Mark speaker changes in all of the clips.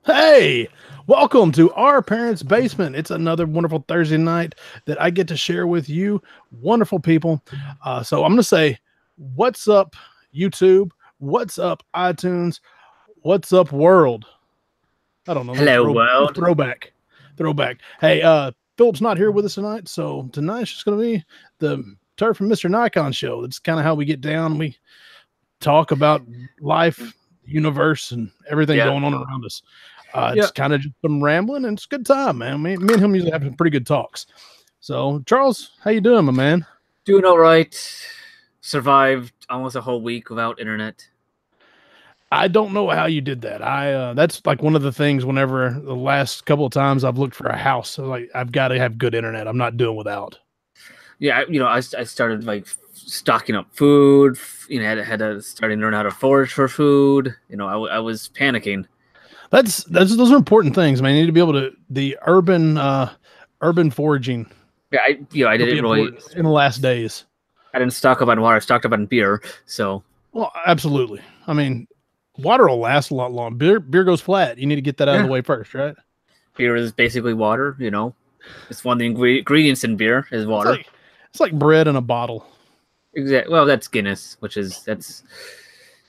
Speaker 1: Hey, welcome to our parents' basement. It's another wonderful Thursday night that I get to share with you, wonderful people. So I'm going to say, what's up, YouTube? What's up, iTunes? What's up, world? I don't know.
Speaker 2: Hello, world.
Speaker 1: Throwback. Hey, Philip's not here with us tonight, so tonight's just going to be the Turf and Mr. Nikon show. That's kind of how we get down. We talk about life, universe, and everything going on around us. It's kind of just some rambling, and it's a good time, man. Me and him usually have some pretty good talks. So, Charles, how you doing, my man?
Speaker 2: Doing all right. Survived almost a whole week without internet.
Speaker 1: I don't know how you did that. That's like one of the things whenever the last couple of times I've looked for a house, so like I've got to have good internet. I'm not doing without.
Speaker 2: Yeah, I started like stocking up food. Had to start to learn how to forage for food. I was panicking.
Speaker 1: Those are important things, man. You need to be able to the urban foraging.
Speaker 2: Yeah, I didn't really
Speaker 1: in the last days.
Speaker 2: I didn't stock up on water. I stocked up on beer. So
Speaker 1: well, absolutely. I mean, water will last a lot longer. Beer goes flat. You need to get that out of the way first, right?
Speaker 2: Beer is basically water. It's one of the ingredients in beer is water.
Speaker 1: It's like bread in a bottle.
Speaker 2: Exactly. Well, that's Guinness,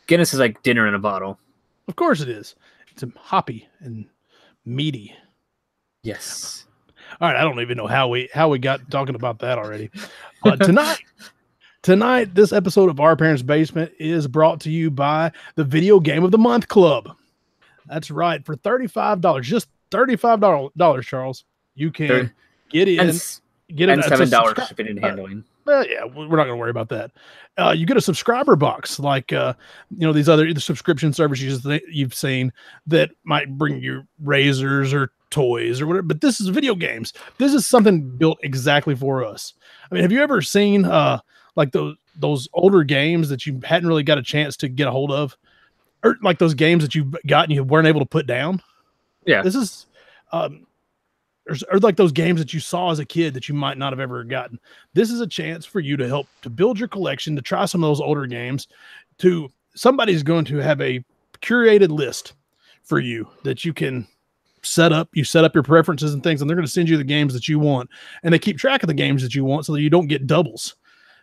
Speaker 2: Guinness is like dinner in a bottle.
Speaker 1: Of course it is. It's hoppy and meaty.
Speaker 2: Yes.
Speaker 1: All right. I don't even know how we got talking about that already. Tonight, this episode of Our Parents' Basement is brought to you by the Video Game of the Month Club. That's right. For $35, just $35, Charles, you can get in. Get
Speaker 2: and $7 shipping and handling.
Speaker 1: Well, yeah, we're not going to worry about that. You get a subscriber box, like these other subscription services you've seen that might bring you razors or toys or whatever. But this is video games. This is something built exactly for us. I mean, have you ever seen like those older games that you hadn't really got a chance to get a hold of, or like those games that you got and you weren't able to put down?
Speaker 2: Yeah,
Speaker 1: this is. Or like those games that you saw as a kid that you might not have ever gotten. This is a chance for you to help to build your collection, to try some of those older games. Somebody's going to have a curated list for you that you can set up. You set up your preferences and things, and they're going to send you the games that you want. And they keep track of the games that you want so that you don't get doubles.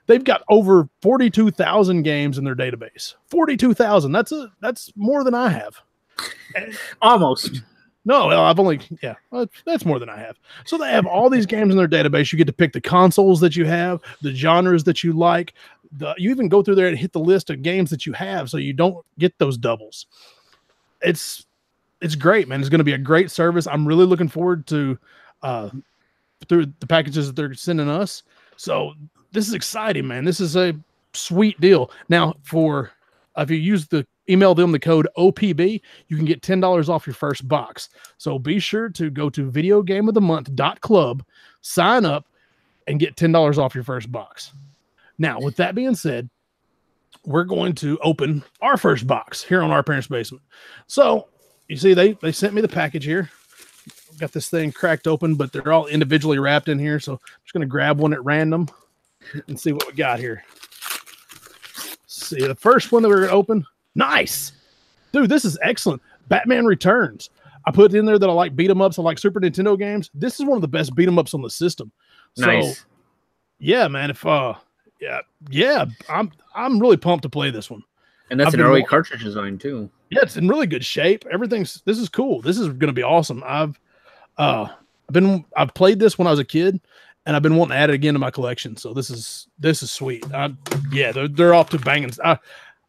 Speaker 1: They've got over 42,000 games in their database. 42,000. That's more than I have.
Speaker 2: Almost.
Speaker 1: No, that's more than I have. So they have all these games in their database. You get to pick the consoles that you have, the genres that you like. You even go through there and hit the list of games that you have so you don't get those doubles. It's great, man. It's going to be a great service. I'm really looking forward to through the packages that they're sending us. So this is exciting, man. This is a sweet deal. Now, if you email them the code OPB, you can get $10 off your first box. So be sure to go to videogameofthemonth.club, sign up, and get $10 off your first box. Now, with that being said, we're going to open our first box here on Our Parents' Basement. So you see, they sent me the package here. Got this thing cracked open, but they're all individually wrapped in here. So I'm just going to grab one at random and see what we got here. See, the first one that we're going to open. Nice. Dude, this is excellent. Batman Returns. I put in there that I like beat 'em ups. I like Super Nintendo games. This is one of the best beat 'em ups on the system.
Speaker 2: Nice.
Speaker 1: So, yeah, man. I'm really pumped to play this one.
Speaker 2: And that's an early cartridge design too.
Speaker 1: Yeah, it's in really good shape. This is cool. This is going to be awesome. I've played this when I was a kid, and I've been wanting to add it again to my collection. So this is sweet. They're off to banging.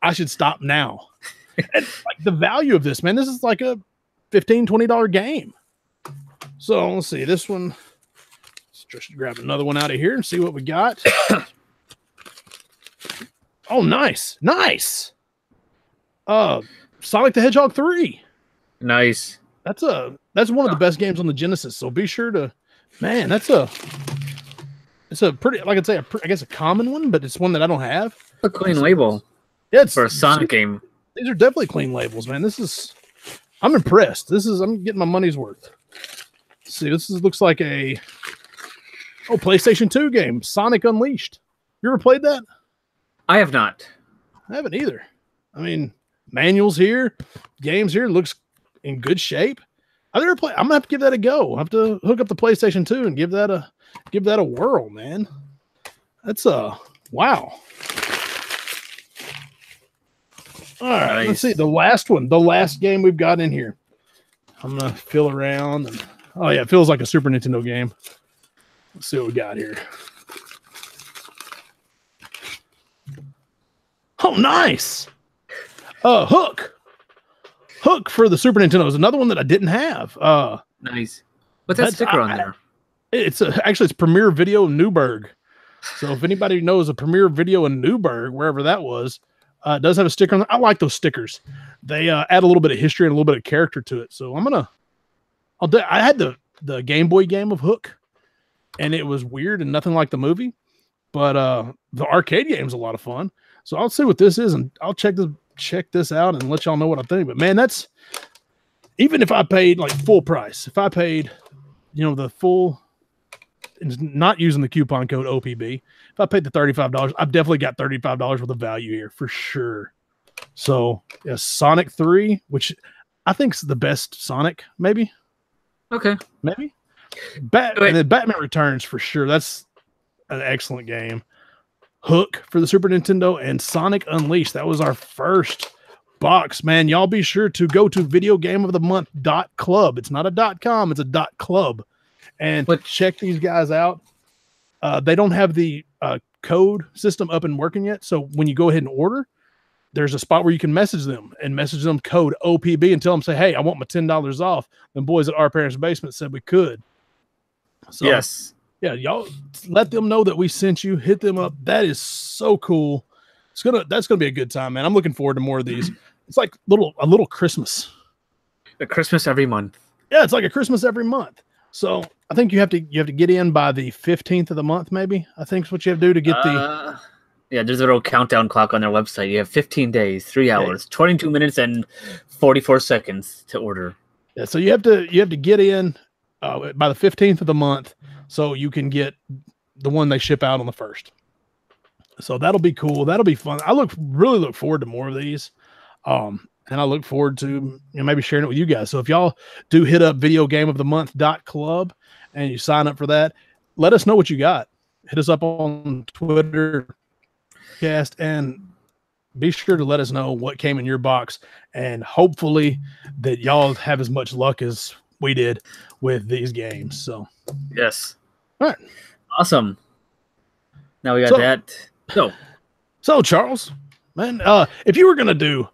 Speaker 1: I should stop now. And like the value of this, man, this is like a $15, $20 game. So let's see this one. Let's just grab another one out of here and see what we got. Oh, nice. Sonic the Hedgehog 3.
Speaker 2: Nice.
Speaker 1: That's one of the best games on the Genesis. So be sure to, man, it's a pretty, like I'd say, I guess a common one, but it's one that I don't have.
Speaker 2: A clean label.
Speaker 1: Yeah, it's
Speaker 2: for a Sonic game.
Speaker 1: These are definitely clean labels, man. I'm impressed. I'm getting my money's worth. Let's see, looks like a PlayStation 2 game, Sonic Unleashed. You ever played that?
Speaker 2: I have not.
Speaker 1: I haven't either. I mean, manuals here, games here. Looks in good shape. I've never played. I'm gonna have to give that a go. I have to hook up the PlayStation 2 and give that a whirl, man. That's wow. All right,
Speaker 2: Nice.
Speaker 1: let's see the last one, the last game we've got in here. I'm gonna feel around, and oh yeah, it feels like a Super Nintendo game. Let's see what we got here. Oh, nice. Hook for the Super Nintendo is another one that I didn't have.
Speaker 2: Nice. What's that sticker on there?
Speaker 1: It's actually it's Premiere Video Newburgh. So if anybody knows a Premiere Video in Newburgh, wherever that was, it does have a sticker on there. I like those stickers. They add a little bit of history and a little bit of character to it. So I had the Game Boy game of Hook, and it was weird and nothing like the movie, but the arcade game is a lot of fun. So I'll see what this is, and I'll check this out and let y'all know what I think. But man, that's even if I paid like full price, if I paid, the full, not using the coupon code OPB, if I paid the $35, I've definitely got $35 worth of value here for sure. So yeah, Sonic 3, which I think is the best Sonic, maybe.
Speaker 2: Okay,
Speaker 1: maybe. And then Batman Returns for sure. That's an excellent game. Hook for the Super Nintendo and Sonic Unleashed. That was our first box, man. Y'all be sure to go to videogameofthemonth.club. It's not a .com, it's a .club. And check these guys out. They don't have the code system up and working yet. So when you go ahead and order, there's a spot where you can message them code OPB and tell them, say, hey, I want my $10 off. The boys at Our Parents' Basement said we could. So,
Speaker 2: yes.
Speaker 1: Yeah, y'all let them know that we sent you. Hit them up. That is so cool. That's gonna be a good time, man. I'm looking forward to more of these. It's like a little Christmas.
Speaker 2: A Christmas every month.
Speaker 1: Yeah, it's like a Christmas every month. So I think you have to get in by the 15th of the month, maybe. I think is what you have to do to get the.
Speaker 2: Yeah, there's a little countdown clock on their website. You have 15 days, 3 hours, 22 minutes, and 44 seconds to order.
Speaker 1: Yeah, so you have to get in by the 15th of the month, so you can get the one they ship out on the 1st. So that'll be cool. That'll be fun. I really look forward to more of these. And I look forward to maybe sharing it with you guys. So if y'all do hit up videogameofthemonth.club and you sign up for that, let us know what you got. Hit us up on Twitter, and be sure to let us know what came in your box. And hopefully that y'all have as much luck as we did with these games. So
Speaker 2: yes.
Speaker 1: All right.
Speaker 2: Awesome. Now we got that.
Speaker 1: So Charles, man, if you were gonna do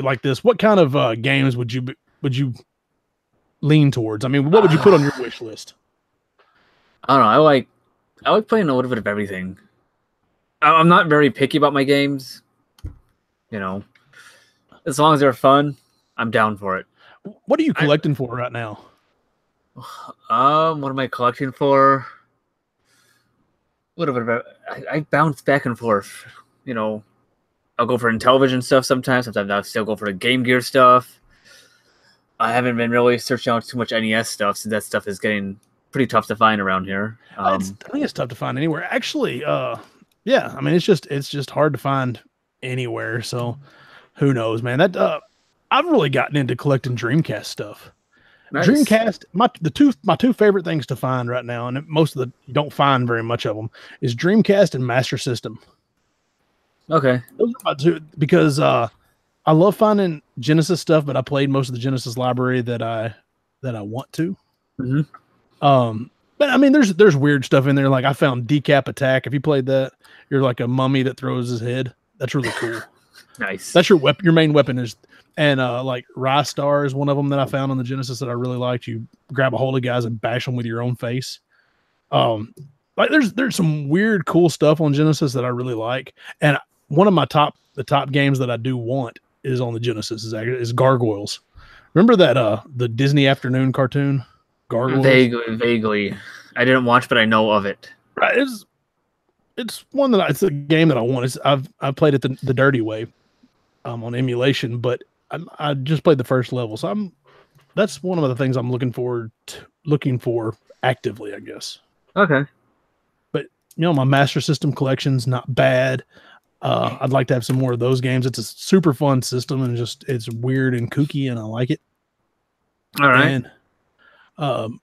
Speaker 1: like this, what kind of games would you lean towards? I mean, what would you put on your wish list?
Speaker 2: I don't know. I like playing a little bit of everything. I'm not very picky about my games. As long as they're fun, I'm down for it.
Speaker 1: What are you collecting for right now?
Speaker 2: What am I collecting for? I bounce back and forth. I'll go for Intellivision stuff sometimes. Sometimes I'll still go for the Game Gear stuff. I haven't been really searching out too much NES stuff, since that stuff is getting pretty tough to find around here.
Speaker 1: I think it's tough to find anywhere. Actually, yeah. I mean, it's just hard to find anywhere. So who knows, man? That I've really gotten into collecting Dreamcast stuff. Nice. Dreamcast, my two favorite things to find right now, and you don't find very much of them, is Dreamcast and Master System.
Speaker 2: Okay,
Speaker 1: those are my two, because I love finding Genesis stuff, but I played most of the Genesis library that I want to.
Speaker 2: Mm-hmm.
Speaker 1: But I mean, there's weird stuff in there. Like I found Decap Attack. If you played that, you're like a mummy that throws his head. That's really cool.
Speaker 2: Nice.
Speaker 1: That's your weapon. Your main weapon is. And like Rystar is one of them that I found on the Genesis that I really liked. You grab a hold of guys and bash them with your own face. Like there's some weird, cool stuff on Genesis that I really like. And one of the top games that I do want is on the Genesis is Gargoyles. Remember that the Disney Afternoon cartoon Gargoyles?
Speaker 2: Vaguely. I didn't watch, but I know of it.
Speaker 1: Right. It's one it's a game that I want. I've played it the dirty way on emulation, but I just played the first level, so that's one of the things I'm looking for actively, I guess.
Speaker 2: Okay.
Speaker 1: But my Master System collection's not bad. I'd like to have some more of those games. It's a super fun system, and it's weird and kooky, and I like it.
Speaker 2: All right.
Speaker 1: And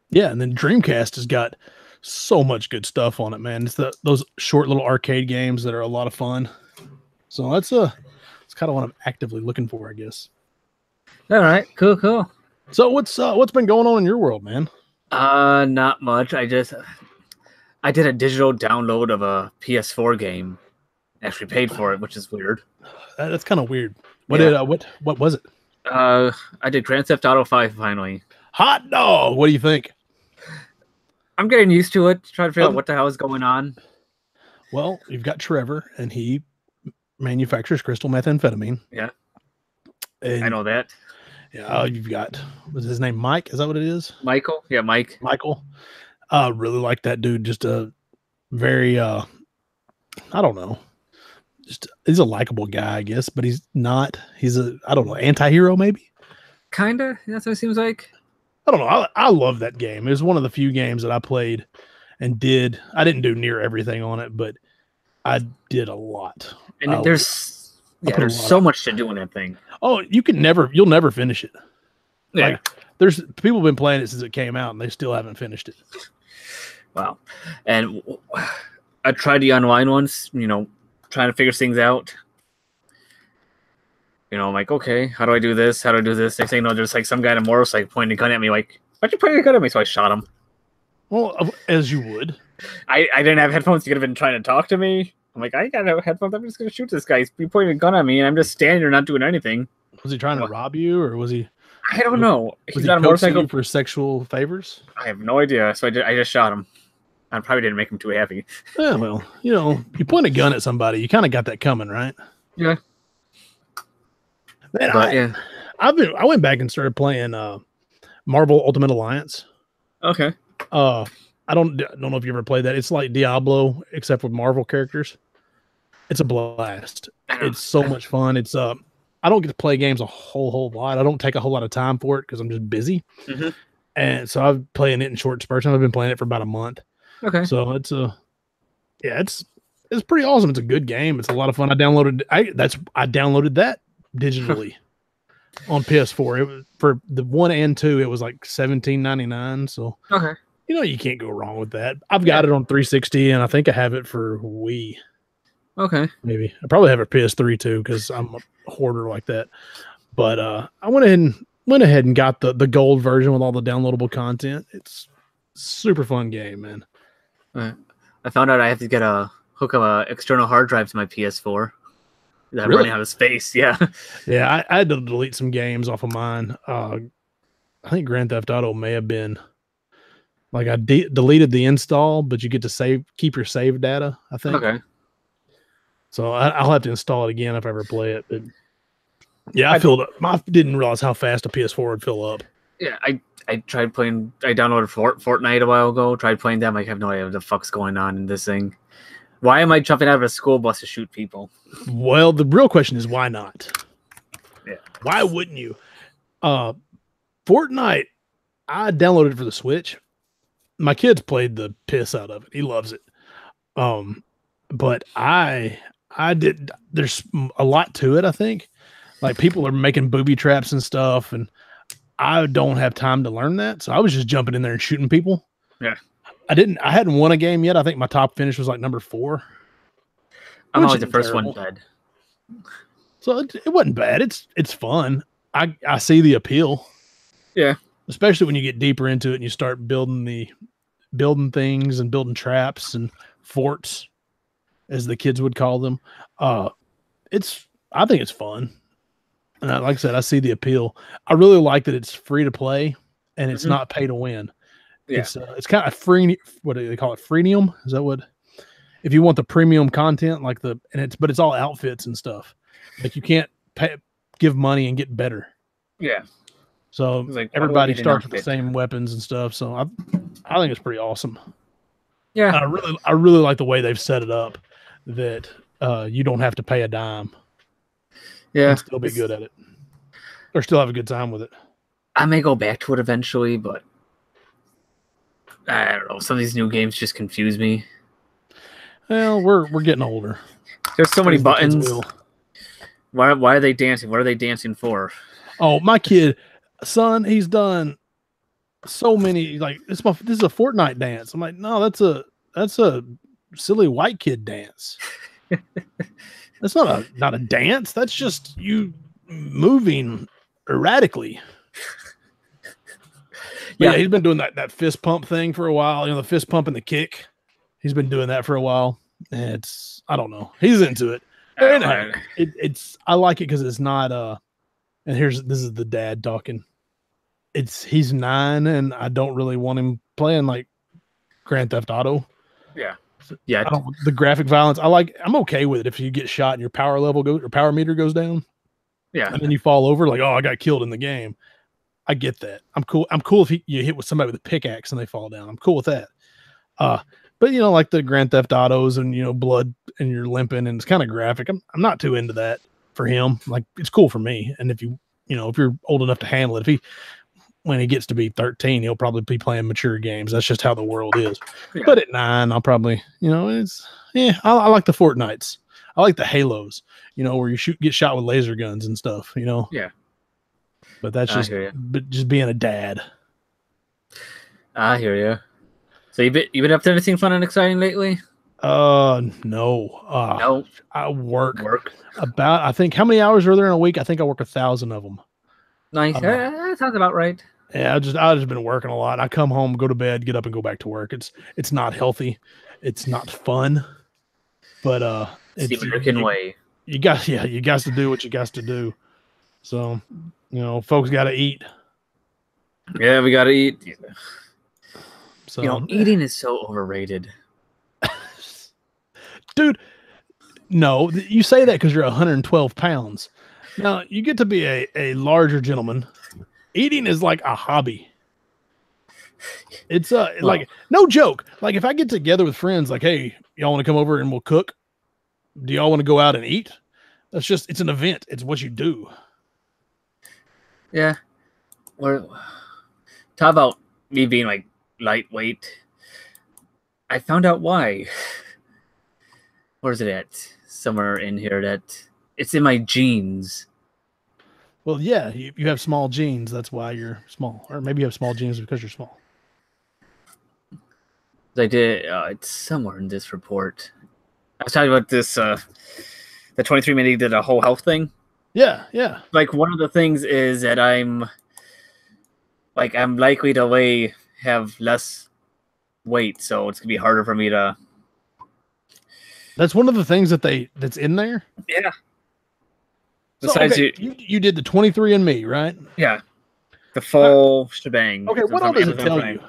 Speaker 1: yeah, and then Dreamcast has got so much good stuff on it, man. It's those short little arcade games that are a lot of fun. So it's kind of what I'm actively looking for, I guess.
Speaker 2: All right. Cool.
Speaker 1: So what's been going on in your world, man?
Speaker 2: Not much. I did a digital download of a PS4 game. Actually paid for it, which is weird.
Speaker 1: That's kind of weird. What was it?
Speaker 2: I did Grand Theft Auto 5 finally.
Speaker 1: Hot dog. What do you think?
Speaker 2: I'm getting used to it. Trying to figure out what the hell is going on.
Speaker 1: Well, you've got Trevor, and he manufactures crystal methamphetamine.
Speaker 2: Yeah,
Speaker 1: and
Speaker 2: I know that.
Speaker 1: Yeah, you've got, was his name Mike? Is that what it is?
Speaker 2: Michael? Yeah, Mike.
Speaker 1: Michael. Really like that dude. Just a very, I don't know. Just he's a likable guy, I guess, but he's not. He's I don't know, anti-hero maybe?
Speaker 2: Kinda. That's what it seems like.
Speaker 1: I don't know. I love that game. It was one of the few games that I played and did. I didn't do near everything on it, but I did a lot.
Speaker 2: And there's so much to do in that thing.
Speaker 1: Oh, you'll never finish it.
Speaker 2: Yeah.
Speaker 1: Like, there's people have been playing it since it came out and they still haven't finished it.
Speaker 2: Wow. And I tried the online ones, trying to figure things out. I'm like, okay, how do I do this? How do I do this? Next thing you know, there's like some guy in a motorcycle pointing a gun at me, like, why'd you point a gun at me? So I shot him.
Speaker 1: Well, as you would.
Speaker 2: I didn't have headphones. He could have been trying to talk to me. I'm like, I got no headphones. I'm just going to shoot this guy. He's pointing a gun at me, and I'm just standing there not doing anything.
Speaker 1: Was he trying to rob you, or was he?
Speaker 2: I don't know.
Speaker 1: He's on a motorcycle for sexual favors?
Speaker 2: I have no idea. So I just shot him. I probably didn't make him too happy.
Speaker 1: Yeah, well, you point a gun at somebody, you kind of got that coming, right?
Speaker 2: Yeah.
Speaker 1: Man, I went back and started playing Marvel Ultimate Alliance.
Speaker 2: Okay.
Speaker 1: I don't know if you ever played that. It's like Diablo except with Marvel characters. It's a blast. It's so much fun. It's I don't get to play games a whole lot. I don't take a whole lot of time for it because I'm just busy.
Speaker 2: Mm-hmm.
Speaker 1: And so I've playing it in short spurts. I've been playing it for about a month.
Speaker 2: Okay.
Speaker 1: So it's pretty awesome. It's a good game. It's a lot of fun. I downloaded that digitally on PS4. It was for the 1 and 2, it was like $17.99. So
Speaker 2: okay.
Speaker 1: You can't go wrong with that. I've got it on 360 and I think I have it for Wii.
Speaker 2: Okay.
Speaker 1: Maybe. I probably have a PS3 too, because I'm a hoarder like that. But I went ahead and got the gold version with all the downloadable content. It's a super fun game, man.
Speaker 2: I found out I have to hook up an external hard drive to my PS4. I'm running out of space. Yeah.
Speaker 1: Yeah, I had to delete some games off of mine. I think Grand Theft Auto may have been like I deleted the install, but you get to keep your save data, I think.
Speaker 2: Okay.
Speaker 1: So I'll have to install it again if I ever play it. But yeah, I filled up. I didn't realize how fast a PS4 would fill up.
Speaker 2: Yeah, I tried playing. I downloaded Fortnite a while ago. Tried playing that. I have no idea what the fuck's going on in this thing. Why am I jumping out of a school bus to shoot people?
Speaker 1: Well, the real question is why not?
Speaker 2: Yeah.
Speaker 1: Why wouldn't you? Fortnite, I downloaded it for the Switch. My kid's played the piss out of it. He loves it. But I did. There's a lot to it. I think, like, people are making booby traps and stuff, and I don't have time to learn that. So I was just jumping in there and shooting people.
Speaker 2: Yeah.
Speaker 1: I hadn't won a game yet. I think my top finish was like number 4.
Speaker 2: I'm always the first one dead.
Speaker 1: So it wasn't bad. It's fun. I see the appeal.
Speaker 2: Yeah. Especially
Speaker 1: when you get deeper into it and you start building things and building traps and forts, as the kids would call them. I think it's fun. And like I said, I see the appeal. I really like that it's free to play and it's not pay to win. Yeah. It's kind of free. What do they call it? Freemium? Is that what? If you want the premium content, but it's all outfits and stuff. Like, you can't give money and get better.
Speaker 2: Yeah.
Speaker 1: So like everybody starts with the same weapons and stuff. So I think it's pretty awesome.
Speaker 2: Yeah.
Speaker 1: And I really like the way they've set it up, that you don't have to pay a dime.
Speaker 2: Yeah.
Speaker 1: And still be good at it, or still have a good time with it.
Speaker 2: I may go back to it eventually, but I don't know. Some of these new games just confuse me.
Speaker 1: Well, we're getting older.
Speaker 2: There's so many buttons. Why are they dancing? What are they dancing for?
Speaker 1: Oh, my kid, son, he's done so many. Like this is a Fortnite dance. I'm like, no, that's a silly white kid dance. That's not a dance. That's just you moving erratically. Yeah, he's been doing that fist pump thing for a while. You know, the fist pump and the kick. He's been doing that for a while. It's I don't know. He's into it. And it's I like it because it's not and this is the dad talking. He's 9 and I don't really want him playing like Grand Theft Auto.
Speaker 2: Yeah. Yeah.
Speaker 1: The graphic violence, I'm okay with it if you get shot and your power meter goes down.
Speaker 2: Yeah.
Speaker 1: And then you fall over like, oh, I got killed in the game. I get that. I'm cool if you hit with somebody with a pickaxe and they fall down. I'm cool with that. But you know, like the Grand Theft Autos and, you know, blood and you're limping and it's kind of graphic. I'm not too into that for him. Like it's cool for me. And if if you're old enough to handle it, when he gets to be 13, he'll probably be playing mature games. That's just how the world is. Yeah. But at 9, I'll probably, I like the Fortnites. I like the Halos, where you get shot with laser guns and stuff,
Speaker 2: Yeah.
Speaker 1: But that's just being a dad.
Speaker 2: I hear you. So you been up to anything fun and exciting lately?
Speaker 1: No.
Speaker 2: No.
Speaker 1: I work about, I think, how many hours are there in a week? I think I work 1,000 of them.
Speaker 2: Nice. That sounds about right.
Speaker 1: Yeah, I've just been working a lot. I come home, go to bed, get up and go back to work. It's not healthy. It's not fun. But it's
Speaker 2: the American way.
Speaker 1: You got to do what you got to do. So, folks got to eat.
Speaker 2: Yeah, we got to eat.
Speaker 1: So,
Speaker 2: eating is so overrated.
Speaker 1: Dude, no, you say that because you're 112 pounds. Now, you get to be a larger gentleman. Eating is like a hobby. It's like, no joke. Like, if I get together with friends, like, hey, y'all want to come over and we'll cook? Do y'all want to go out and eat? It's an event. It's what you do.
Speaker 2: Yeah. Talk about me being like lightweight. I found out why. Where's it at? Somewhere in here it's in my genes.
Speaker 1: Well, yeah, you have small genes. That's why you're small. Or maybe you have small genes because you're small.
Speaker 2: I did. It's somewhere in this report. I was talking about this. The 23andMe did a whole health thing.
Speaker 1: Yeah.
Speaker 2: Like one of the things is that I'm likely to have less weight, so it's gonna be harder for me to.
Speaker 1: That's one of the things that's in there.
Speaker 2: Yeah.
Speaker 1: Besides, you did the 23andMe, right?
Speaker 2: Yeah, the full shebang.
Speaker 1: Okay, what all does it tell you?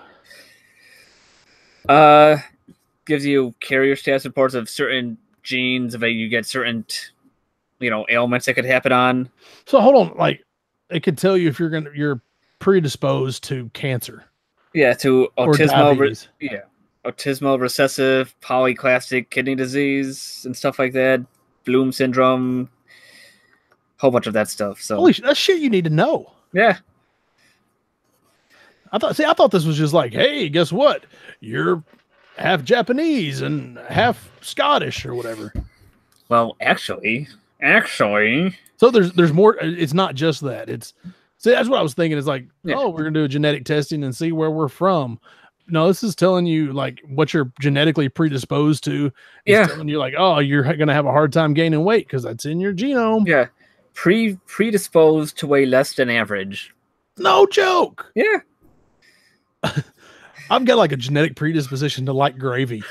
Speaker 2: Gives you carrier status reports of certain genes. If you get certain, ailments that could happen on.
Speaker 1: So hold on, like it could tell you if you're predisposed to cancer.
Speaker 2: Yeah, to autismal. Autismal recessive polyclastic kidney disease and stuff like that. Bloom syndrome. Whole bunch of that stuff. So
Speaker 1: holy that's shit you need to know.
Speaker 2: Yeah.
Speaker 1: I thought this was just like, hey, guess what? You're half Japanese and half Scottish or whatever.
Speaker 2: Well, actually.
Speaker 1: So there's more. It's not just that. That's what I was thinking. It's like, we're gonna do a genetic testing and see where we're from. No, this is telling you like what you're genetically predisposed to. It's telling you like, oh, you're gonna have a hard time gaining weight because that's in your genome.
Speaker 2: Yeah. Predisposed to weigh less than average.
Speaker 1: No joke.
Speaker 2: Yeah.
Speaker 1: I've got like a genetic predisposition to like gravy.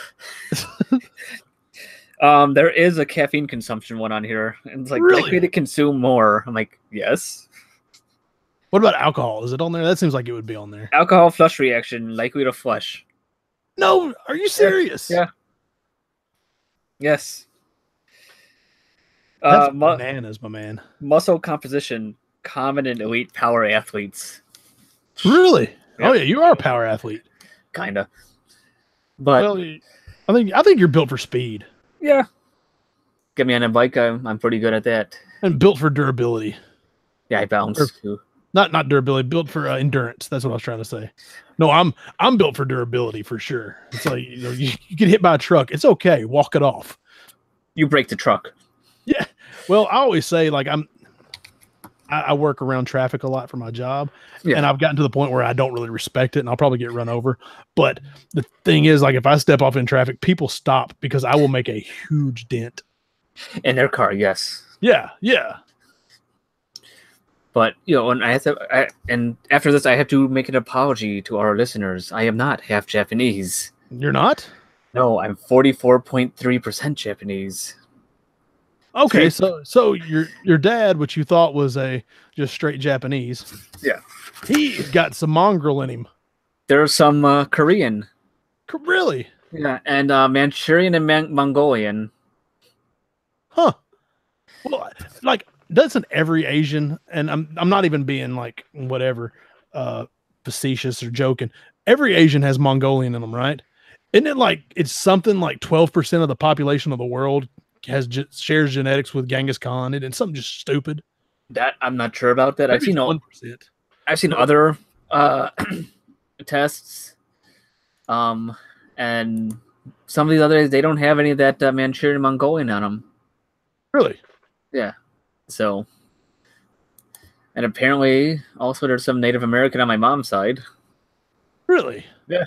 Speaker 2: There is a caffeine consumption one on here. And it's like likely to consume more. I'm like, yes.
Speaker 1: What about alcohol? Is it on there? That seems like it would be on there.
Speaker 2: Alcohol flush reaction, likely to flush.
Speaker 1: No, are you serious?
Speaker 2: Yeah. Yes.
Speaker 1: That's bananas, my man.
Speaker 2: Muscle composition, common in elite power athletes.
Speaker 1: Really? Yep. Oh yeah, you are a power athlete.
Speaker 2: Kinda. But
Speaker 1: I think you're built for speed.
Speaker 2: Yeah. Get me on a bike, I'm pretty good at that.
Speaker 1: And built for durability.
Speaker 2: Yeah, I bounce too.
Speaker 1: Not durability, built for endurance. That's what I was trying to say. No, I'm built for durability for sure. It's like you get hit by a truck. It's okay. Walk it off.
Speaker 2: You break the truck.
Speaker 1: Yeah. Well, I always say like I work around traffic a lot for my job,
Speaker 2: Yeah.
Speaker 1: and I've gotten to the point where I don't really respect it, and I'll probably get run over. But the thing is, like, if I step off in traffic, people stop because I will make a huge dent
Speaker 2: In their car, yes.
Speaker 1: Yeah, yeah.
Speaker 2: But and and after this, I have to make an apology to our listeners. I am not half Japanese.
Speaker 1: You're not?
Speaker 2: No, I'm 44.3% Japanese.
Speaker 1: Okay, so your dad, which you thought was a just straight Japanese,
Speaker 2: yeah,
Speaker 1: he got some mongrel in him.
Speaker 2: There's some Korean.
Speaker 1: Really?
Speaker 2: Yeah, and Manchurian and Mongolian.
Speaker 1: Huh. Well, like, doesn't every Asian, and I'm not even being like whatever facetious or joking, every Asian has Mongolian in them, right? Isn't it like it's something like 12% of the population of the world shares genetics with Genghis Khan? It's something just stupid.
Speaker 2: That I'm not sure about that.
Speaker 1: Maybe
Speaker 2: I've seen other tests, and some of these others, they don't have any of that Manchurian Mongolian on them.
Speaker 1: Really?
Speaker 2: Yeah. So, and apparently also there's some Native American on my mom's side.
Speaker 1: Really?
Speaker 2: Yeah.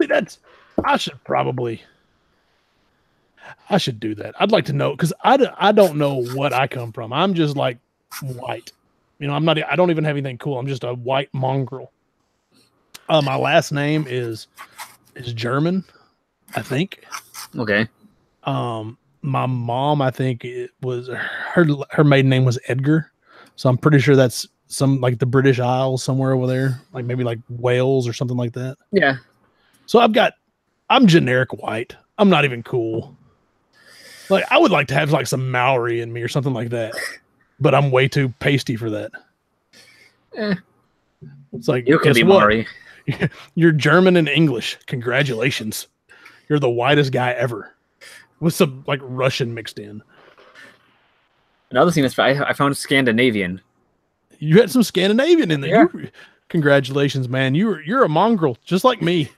Speaker 1: See, I should do that. I'd like to know, because I don't know what I come from. I'm just like white. I don't even have anything cool. I'm just a white mongrel. My last name is German, I think.
Speaker 2: Okay.
Speaker 1: My mom, I think it was her maiden name was Edgar. So I'm pretty sure that's some like the British Isles somewhere over there, like maybe like Wales or something like that.
Speaker 2: Yeah.
Speaker 1: So I'm generic white. I'm not even cool. Like, I would like to have like some Maori in me or something like that, but I'm way too pasty for that. It's like,
Speaker 2: you can be Maori.
Speaker 1: You're German and English. Congratulations. You're the whitest guy ever, with some like Russian mixed in.
Speaker 2: Another thing that's I found Scandinavian.
Speaker 1: You had some Scandinavian in there.
Speaker 2: Yeah.
Speaker 1: Congratulations, man. You're a mongrel just like me.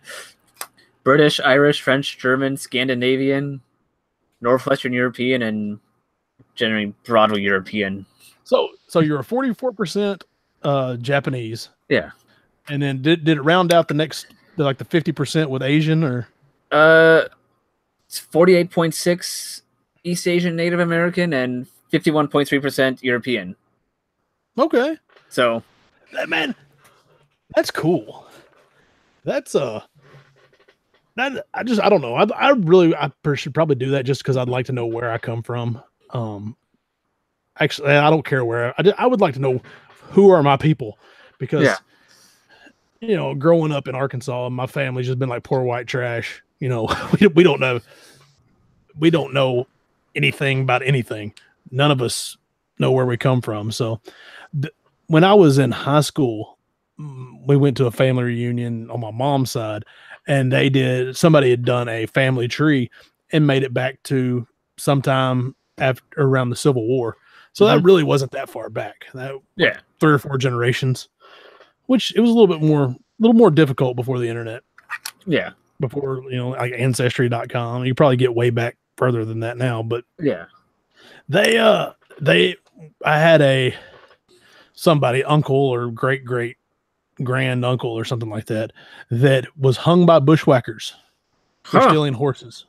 Speaker 2: British, Irish, French, German, Scandinavian, Northwestern European, and generally broadly European.
Speaker 1: So you're a 44% Japanese.
Speaker 2: Yeah.
Speaker 1: And then did it round out the 50% with Asian, or?
Speaker 2: It's 48.6 East Asian Native American and 51.3% European.
Speaker 1: Okay.
Speaker 2: So,
Speaker 1: man, that's cool. That's I don't know. I should probably do that just because I'd like to know where I come from. Actually, I don't care where. I would like to know who are my people, because growing up in Arkansas, my family's just been like poor white trash. We don't know anything about anything. None of us know where we come from. So when I was in high school, we went to a family reunion on my mom's side, and somebody had done a family tree and made it back to sometime around the Civil War. So that really wasn't that far back. That 3 or 4 generations, which it was a little more difficult before the internet.
Speaker 2: Yeah.
Speaker 1: Before, like ancestry.com. You probably get way back further than that now, but
Speaker 2: yeah.
Speaker 1: I had somebody, uncle or great grand uncle or something like that was hung by bushwhackers for stealing horses.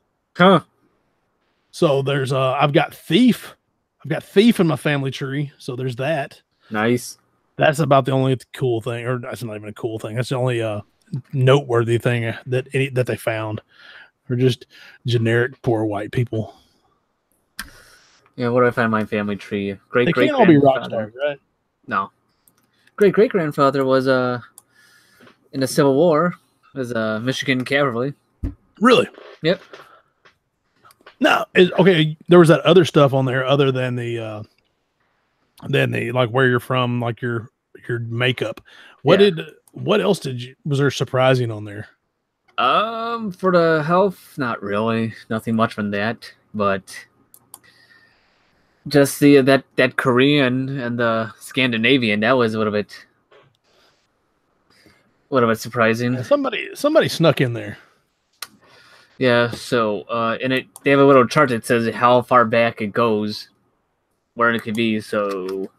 Speaker 1: So there's I've got thief in my family tree, so there's that.
Speaker 2: Nice.
Speaker 1: That's about the only cool thing, or that's not even a cool thing. That's the only noteworthy thing that they found. Or just generic poor white people.
Speaker 2: Yeah, what do I find in my family tree?
Speaker 1: They can't all be rock stars, right?
Speaker 2: No. Great grandfather was in the Civil War, was Michigan cavalry.
Speaker 1: Really?
Speaker 2: Yep.
Speaker 1: No, okay. There was that other stuff on there other than the like where you're from, like your makeup. What else was there surprising on there?
Speaker 2: For the health, not really. Nothing much from that, but just that Korean and the Scandinavian, that was a little bit surprising.
Speaker 1: Yeah, somebody snuck in there.
Speaker 2: Yeah, so they have a little chart that says how far back it goes, where it could be. So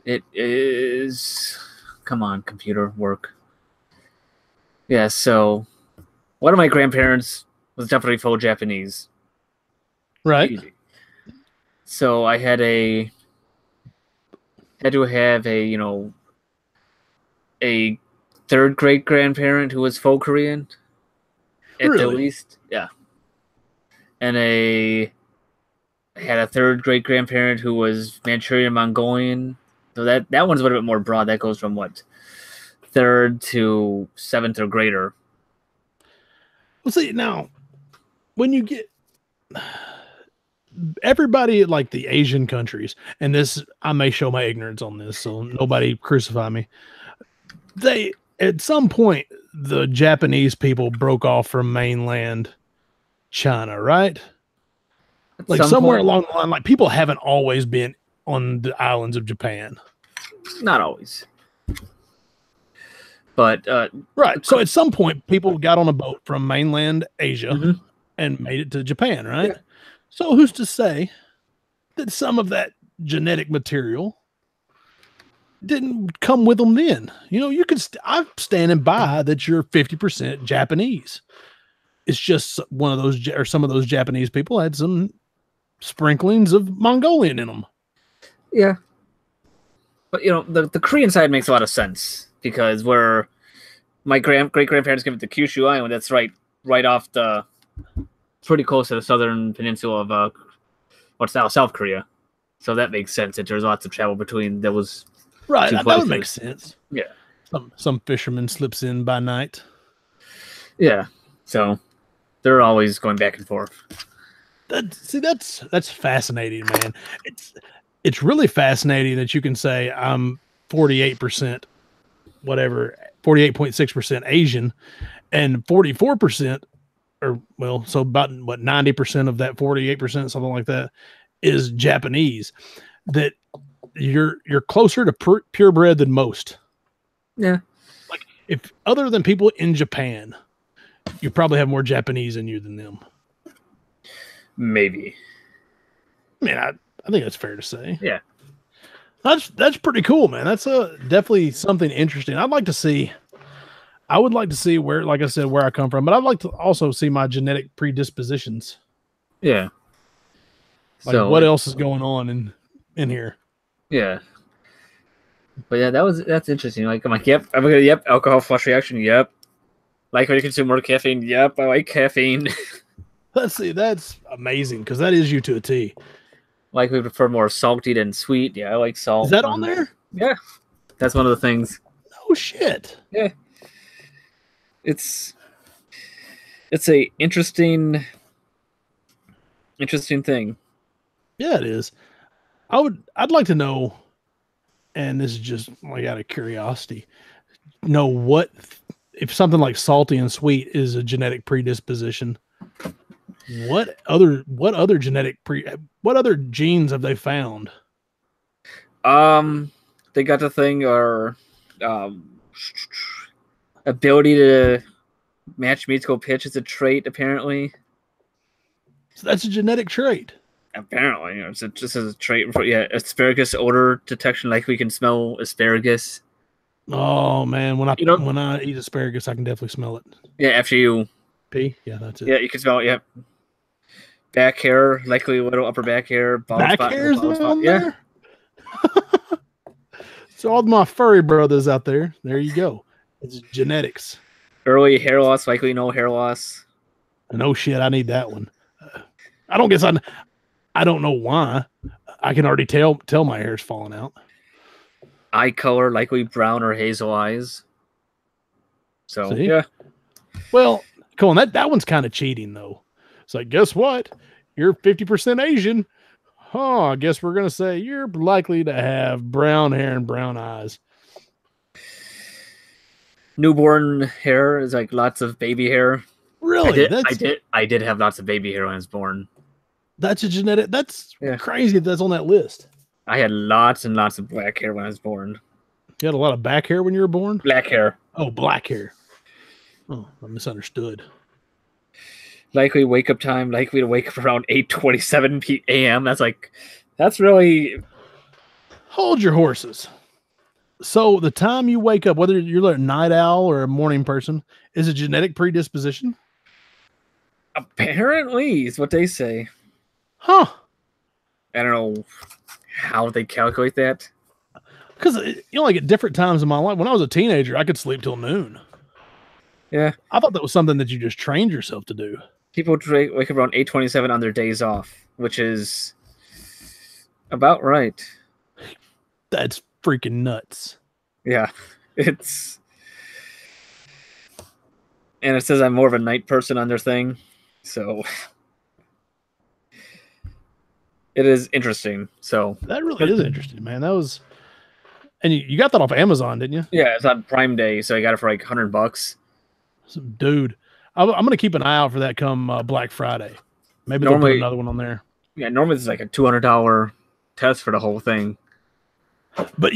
Speaker 2: It is. Come on, computer, work. Yeah, so one of my grandparents was definitely full Japanese.
Speaker 1: Right.
Speaker 2: Easy. So I had to have a third great grandparent who was full Korean at the
Speaker 1: Really?
Speaker 2: least. Yeah. And I had a third great grandparent who was Manchurian Mongolian. So that one's a little bit more broad. That goes from what? Third to seventh or greater.
Speaker 1: Well, see, now, when you get everybody like the Asian countries, and this, I may show my ignorance on this, so nobody crucify me. They, at some point, the Japanese people broke off from mainland China, right? Like somewhere along the line, like people haven't always been on the islands of Japan.
Speaker 2: Not always. But
Speaker 1: right. So at some point, people got on a boat from mainland Asia and made it to Japan, right? Yeah. So who's to say that some of that genetic material didn't come with them then? You know, you could. I'm standing by that you're 50% Japanese. It's just one of those, or some of those Japanese people had some sprinklings of Mongolian in them.
Speaker 2: Yeah. But, you know, the Korean side makes a lot of sense because where my great-grandparents came to Kyushu Island, that's right off pretty close to the southern peninsula of what's now South Korea. So that makes sense that there's lots of travel between those.
Speaker 1: Right, that would make sense.
Speaker 2: Yeah.
Speaker 1: Some fisherman slips in by night.
Speaker 2: Yeah. So they're always going back and forth.
Speaker 1: That's fascinating, man. It's really fascinating that you can say I'm 48%, whatever, 48.6% Asian, and 44%, or well, so about what 90% of that 48%, something like that, is Japanese. That you're closer to purebred than most.
Speaker 2: Yeah.
Speaker 1: Like if other than people in Japan, you probably have more Japanese in you than them.
Speaker 2: Maybe.
Speaker 1: I mean, I think that's fair to say.
Speaker 2: Yeah.
Speaker 1: That's pretty cool, man. That's definitely something interesting. I would like to see where, like I said, where I come from, but I'd like to also see my genetic predispositions.
Speaker 2: Yeah.
Speaker 1: Like so, what else is going on in here?
Speaker 2: Yeah. But yeah, that's interesting. Like I'm like, yep, alcohol flush reaction, yep. Like when you consume more caffeine, yep, I like caffeine.
Speaker 1: That's amazing because that is you to a T.
Speaker 2: Like we prefer more salty than sweet. Yeah, I like salt.
Speaker 1: Is that on there?
Speaker 2: Yeah, that's one of the things.
Speaker 1: Oh shit!
Speaker 2: Yeah, it's a interesting thing.
Speaker 1: Yeah, it is. I'd like to know, and this is just like out of curiosity, know what if something like salty and sweet is a genetic predisposition. What other genes have they found?
Speaker 2: They got the thing or ability to match musical pitch is a trait apparently.
Speaker 1: So that's a genetic trait.
Speaker 2: Apparently, you know, it's just as a trait. Yeah, asparagus odor detection, like we can smell asparagus.
Speaker 1: Oh man, when I eat asparagus, I can definitely smell it.
Speaker 2: Yeah, after you
Speaker 1: pee. Yeah, that's it.
Speaker 2: Yeah, you can smell it. Yep. Yeah. Back hair, likely a little upper back hair.
Speaker 1: Back hair's on there? So all my furry brothers out there, there you go. It's genetics.
Speaker 2: Early hair loss, likely no hair loss.
Speaker 1: No shit, I need that one. I don't know why. I can already tell my hair's falling out.
Speaker 2: Eye color, likely brown or hazel eyes. So
Speaker 1: see?
Speaker 2: Yeah.
Speaker 1: Well, cool. That one's kind of cheating though. It's like, guess what? You're 50% Asian. I guess we're gonna say you're likely to have brown hair and brown eyes.
Speaker 2: Newborn hair is like lots of baby hair.
Speaker 1: Really?
Speaker 2: I did have lots of baby hair when I was born.
Speaker 1: That's a genetic. That's crazy if that's on that list.
Speaker 2: I had lots and lots of black hair when I was born.
Speaker 1: You had a lot of back hair when you were born?
Speaker 2: Black hair.
Speaker 1: Oh, black hair. Oh, I misunderstood.
Speaker 2: Likely wake up time, likely to wake up around 8:27 a.m. That's really...
Speaker 1: Hold your horses. So the time you wake up, whether you're a night owl or a morning person, is a genetic predisposition?
Speaker 2: Apparently, is what they say.
Speaker 1: Huh.
Speaker 2: I don't know how they calculate that.
Speaker 1: Because, like at different times in my life, when I was a teenager, I could sleep till noon.
Speaker 2: Yeah.
Speaker 1: I thought that was something that you just trained yourself to do.
Speaker 2: People wake up around 8:27 on their days off, which is about right.
Speaker 1: That's freaking nuts.
Speaker 2: Yeah. And it says I'm more of a night person on their thing. So it is interesting. So
Speaker 1: that really is interesting, man. That was, and you got that off Amazon, didn't you?
Speaker 2: Yeah, it's on Prime Day, so I got it for like $100.
Speaker 1: Dude, I'm gonna keep an eye out for that come Black Friday. Maybe they'll put another one on there.
Speaker 2: Yeah, normally it's like a $200 test for the whole thing.
Speaker 1: But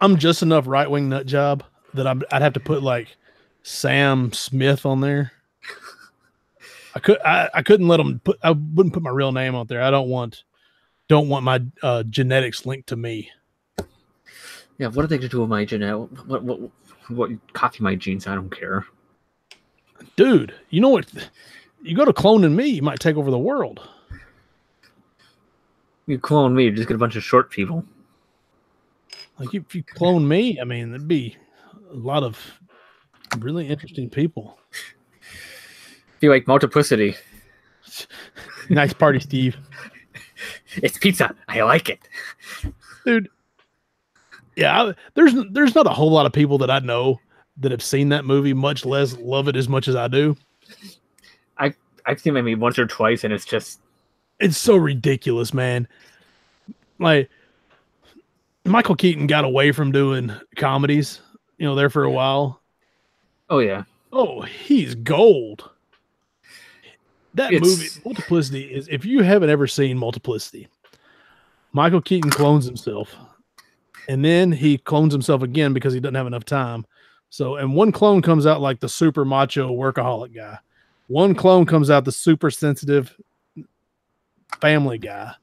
Speaker 1: I'm just enough right wing nut job that I'd have to put like Sam Smith on there. I couldn't let them I wouldn't put my real name out there. I don't want my genetics linked to me.
Speaker 2: Yeah, what are they to do with my genetic? What copy my genes? I don't care.
Speaker 1: Dude, you know what? You go to cloning me, you might take over the world.
Speaker 2: You clone me, just get a bunch of short people.
Speaker 1: Like if you clone me, I mean, there'd be a lot of really interesting people.
Speaker 2: Be like Multiplicity.
Speaker 1: Nice party, Steve.
Speaker 2: It's pizza. I like it,
Speaker 1: dude. Yeah, there's not a whole lot of people that I know that have seen that movie, much less love it as much as I do.
Speaker 2: I've seen it maybe once or twice, and it's
Speaker 1: so ridiculous, man. Like Michael Keaton got away from doing comedies, there for a while.
Speaker 2: Oh yeah.
Speaker 1: Oh, he's gold. That movie, Multiplicity, is, if you haven't ever seen Multiplicity, Michael Keaton clones himself. And then he clones himself again because he doesn't have enough time. So, and one clone comes out like the super macho workaholic guy. One clone comes out the super sensitive family guy.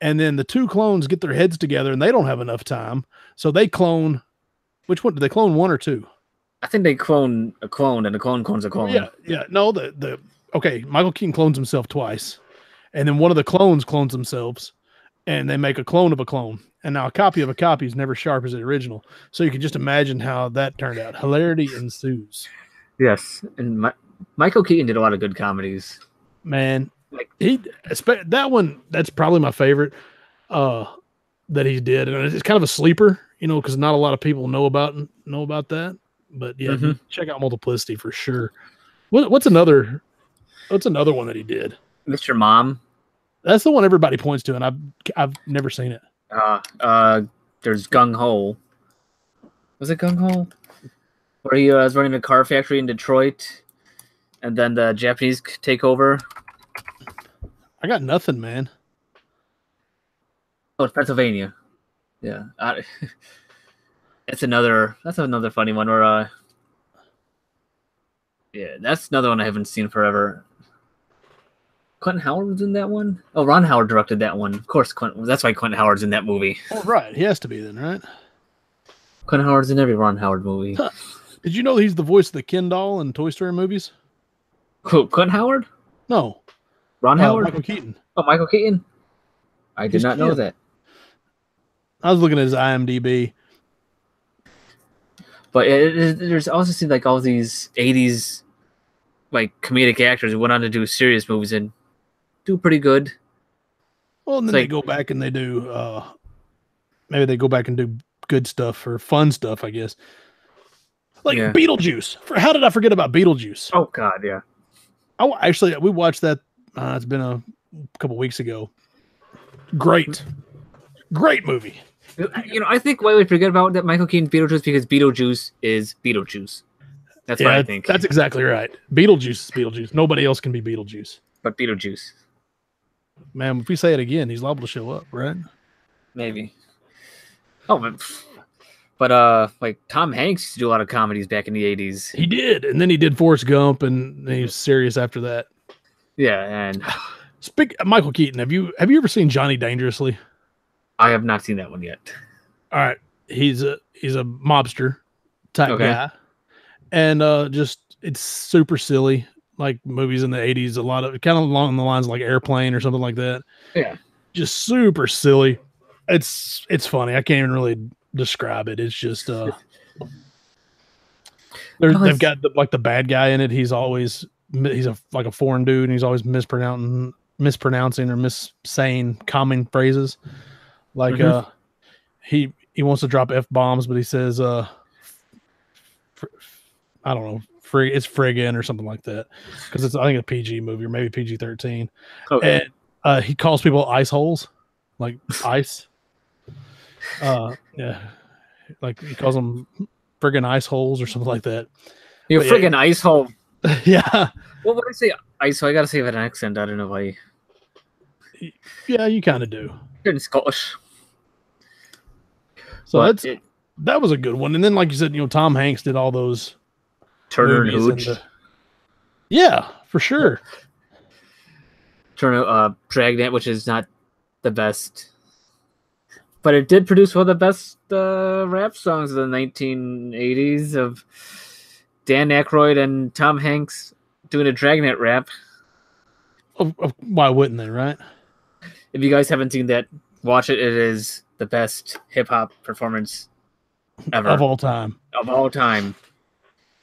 Speaker 1: And then the two clones get their heads together and they don't have enough time. So they clone, which one? Did they clone one or two?
Speaker 2: I think they clone a clone and a clone clones a clone.
Speaker 1: Yeah. No, okay, Michael Keaton clones himself twice. And then one of the clones clones themselves. And they make a clone of a clone. And now a copy of a copy is never sharp as the original. So you can just imagine how that turned out. Hilarity ensues.
Speaker 2: Yes. And Michael Keaton did a lot of good comedies.
Speaker 1: Man, like that one, that's probably my favorite that he did. And it's kind of a sleeper, because not a lot of people know about that. But yeah, check out Multiplicity for sure. What's another one that he did?
Speaker 2: Mr. Mom.
Speaker 1: That's the one everybody points to, and I've never seen it.
Speaker 2: There's Gung Ho. Was it Gung Ho? Where he was running a car factory in Detroit, and then the Japanese take over.
Speaker 1: I got nothing, man.
Speaker 2: Oh, it's Pennsylvania. Yeah, that's another funny one. Where yeah, that's another one I haven't seen forever. Quentin Howard was in that one. Oh, Ron Howard directed that one. Of course, that's why Quentin Howard's in that movie.
Speaker 1: Oh, right. He has to be then, right?
Speaker 2: Quentin Howard's in every Ron Howard movie.
Speaker 1: Huh. Did you know he's the voice of the Ken doll in Toy Story movies?
Speaker 2: Who, Quentin Howard?
Speaker 1: No.
Speaker 2: Ron Howard?
Speaker 1: Michael Keaton.
Speaker 2: Oh, Michael Keaton? I did not know that.
Speaker 1: I was looking at his IMDb.
Speaker 2: But there's also seemed like all these 80s like comedic actors who went on to do serious movies and do pretty good.
Speaker 1: Well, and then they go back and they do maybe they go back and do good stuff or fun stuff, I guess. Like Beetlejuice. How did I forget about Beetlejuice?
Speaker 2: Oh God, yeah.
Speaker 1: We watched that. It's been a couple weeks ago. Great movie.
Speaker 2: I think why we forget about that Michael Keaton Beetlejuice because Beetlejuice is Beetlejuice. That's what I think.
Speaker 1: That's exactly right. Beetlejuice is Beetlejuice. Nobody else can be Beetlejuice.
Speaker 2: But Beetlejuice.
Speaker 1: Man, if we say it again, he's liable to show up, right?
Speaker 2: Maybe. Oh, but like Tom Hanks used to do a lot of comedies back in the 80s.
Speaker 1: He did, and then he did Forrest Gump, and he was serious after that.
Speaker 2: Yeah, and
Speaker 1: Michael Keaton, have you ever seen Johnny Dangerously?
Speaker 2: I have not seen that one yet.
Speaker 1: All right, he's a mobster type
Speaker 2: Okay.
Speaker 1: guy, and just it's super silly, like movies in the 80s. A lot of kind of along the lines of like Airplane or something like that.
Speaker 2: Yeah.
Speaker 1: Just super silly. It's funny. I can't even really describe it. It's just they've got like the bad guy in it. He's like a foreign dude, and he's always mispronouncing or missaying common phrases. Like he wants to drop F-bombs, but he says I don't know, it's friggin' or something like that, because it's, I think, a PG movie or maybe PG-13.
Speaker 2: Okay.
Speaker 1: And he calls people ice holes, like ice. Yeah, like he calls them friggin' ice holes or something like that.
Speaker 2: You're friggin' ice hole.
Speaker 1: Yeah.
Speaker 2: What would I say? Ice hole. I gotta say with an accent. I don't know why.
Speaker 1: Yeah, you kind of do.
Speaker 2: You're in Scottish.
Speaker 1: So that was a good one. And then, like you said, Tom Hanks did all those
Speaker 2: Turner and Hooch.
Speaker 1: Yeah, for sure.
Speaker 2: Turner, Dragnet, which is not the best, but it did produce one of the best rap songs of the 1980s of Dan Aykroyd and Tom Hanks doing a Dragnet rap.
Speaker 1: Why wouldn't they, right?
Speaker 2: If you guys haven't seen that, watch it. It is the best hip-hop performance ever.
Speaker 1: Of all time.
Speaker 2: Of all time.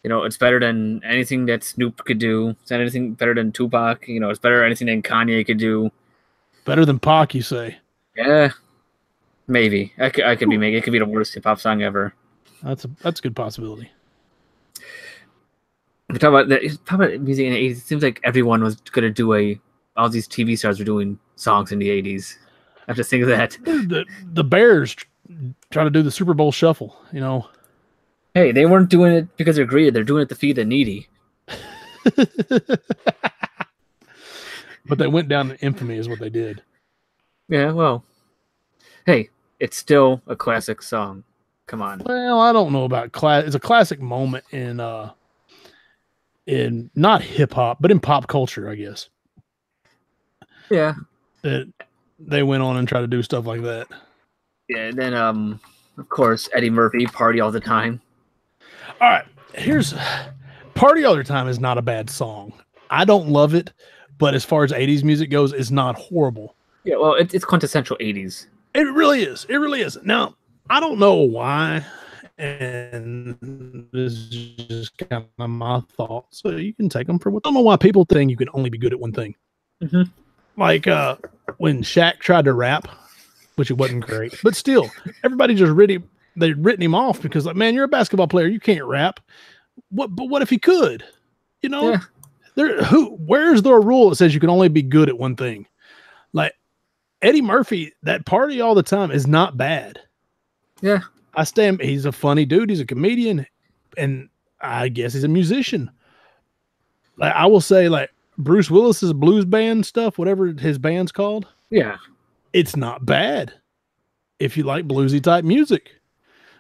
Speaker 2: It's better than anything that Snoop could do. It's not anything better than Tupac. It's better than anything that Kanye could do.
Speaker 1: Better than Pac, you say?
Speaker 2: Yeah. Maybe. I could be making it. Could be the worst hip-hop song ever.
Speaker 1: That's a good possibility.
Speaker 2: We talk about music in the 80s. It seems like everyone was going to do all these TV stars were doing songs in the 80s. I just think of that.
Speaker 1: The Bears try to do the Super Bowl shuffle,
Speaker 2: Hey, they weren't doing it because they're greedy. They're doing it to feed the needy.
Speaker 1: But they went down in infamy is what they did.
Speaker 2: Yeah, well, hey, it's still a classic song. Come on.
Speaker 1: Well, I don't know about class. It's a classic moment in not hip hop, but in pop culture, I guess.
Speaker 2: Yeah.
Speaker 1: That they went on and tried to do stuff like that.
Speaker 2: Yeah, and then of course, Eddie Murphy, Party All the Time.
Speaker 1: All right, here's Party All the Time is not a bad song. I don't love it, but as far as 80s music goes, it's not horrible.
Speaker 2: Yeah, well, it's quintessential 80s.
Speaker 1: It really is. It really is. Now, I don't know why, and this is just kind of my thoughts, so you can take them for what. I don't know why people think you can only be good at one thing.
Speaker 2: Mm-hmm.
Speaker 1: Like when Shaq tried to rap, which it wasn't great, but still, everybody just they'd written him off because, like, man, you're a basketball player, you can't rap. But what if he could? Yeah. Where's the rule that says you can only be good at one thing? Like Eddie Murphy, that Party All the Time is not bad.
Speaker 2: Yeah.
Speaker 1: He's a funny dude, he's a comedian, and I guess he's a musician. Like, I will say, like, Bruce Willis's blues band stuff, whatever his band's called.
Speaker 2: Yeah.
Speaker 1: It's not bad if you like bluesy type music.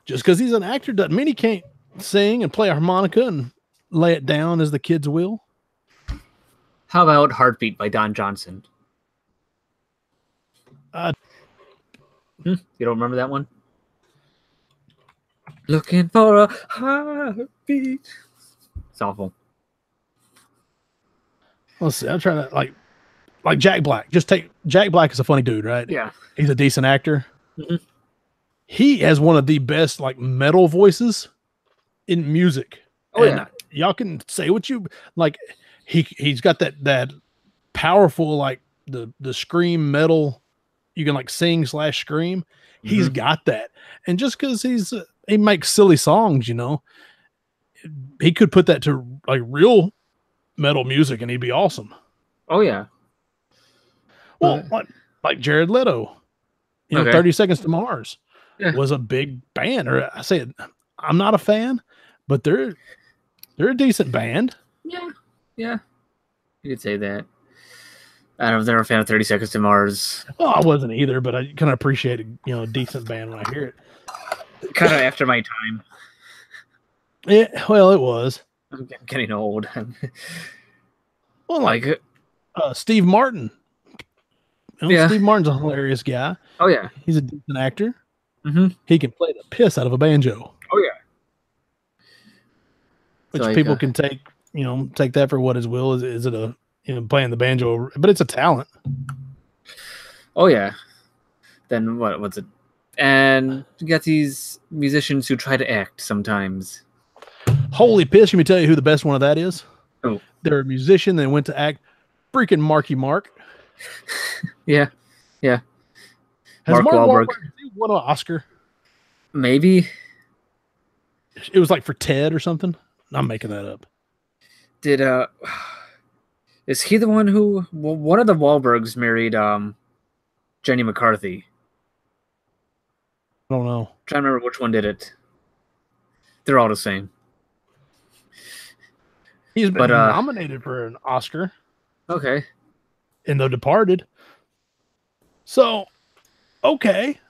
Speaker 1: Just because he's an actor doesn't mean he can't sing and play a harmonica and lay it down as the kids will.
Speaker 2: How about Heartbeat by Don Johnson? You don't remember that one? Looking for a heartbeat. It's awful.
Speaker 1: Let's see. I'm trying to like Jack Black. Jack Black is a funny dude, right?
Speaker 2: Yeah.
Speaker 1: He's a decent actor.
Speaker 2: Mm-hmm.
Speaker 1: He has one of the best like metal voices in music.
Speaker 2: Oh, and
Speaker 1: y'all can say what you like. He's got that powerful, like the scream metal. You can like sing / scream. Mm-hmm. He's got that. And just because he makes silly songs, he could put that to like real metal music and he'd be awesome.
Speaker 2: Oh yeah.
Speaker 1: Well, like Jared Leto, 30 Seconds to Mars was a big band. Or I say I'm not a fan, but they're a decent band.
Speaker 2: Yeah. Yeah. You could say that. I was never a fan of 30 Seconds to Mars.
Speaker 1: Well, I wasn't either, but I kind of appreciated, a decent band when I hear it.
Speaker 2: Kind of after my time.
Speaker 1: Yeah, well, it was.
Speaker 2: I'm getting old.
Speaker 1: Well, like Steve Martin. Steve Martin's a hilarious guy.
Speaker 2: Oh, yeah.
Speaker 1: He's a decent actor. He can play the piss out of a banjo.
Speaker 2: Oh yeah.
Speaker 1: Which
Speaker 2: Like,
Speaker 1: people can take, take that for what his will is. Is it a, playing the banjo, but it's a talent.
Speaker 2: Oh yeah. Then what's it? And you got these musicians who try to act sometimes.
Speaker 1: Holy piss! Let me tell you who the best one of that is.
Speaker 2: Oh,
Speaker 1: they're a musician. They went to act. Freaking Marky Mark.
Speaker 2: Yeah.
Speaker 1: Has
Speaker 2: Mark Wahlberg
Speaker 1: won an Oscar?
Speaker 2: Maybe.
Speaker 1: It was like for Ted or something. I'm making that up.
Speaker 2: Is he the one who? Well, one of the Wahlbergs married Jenny McCarthy.
Speaker 1: I don't know.
Speaker 2: I'm trying to remember which one did it. They're all the same.
Speaker 1: He's been nominated for an Oscar.
Speaker 2: Okay.
Speaker 1: In The Departed. So, okay.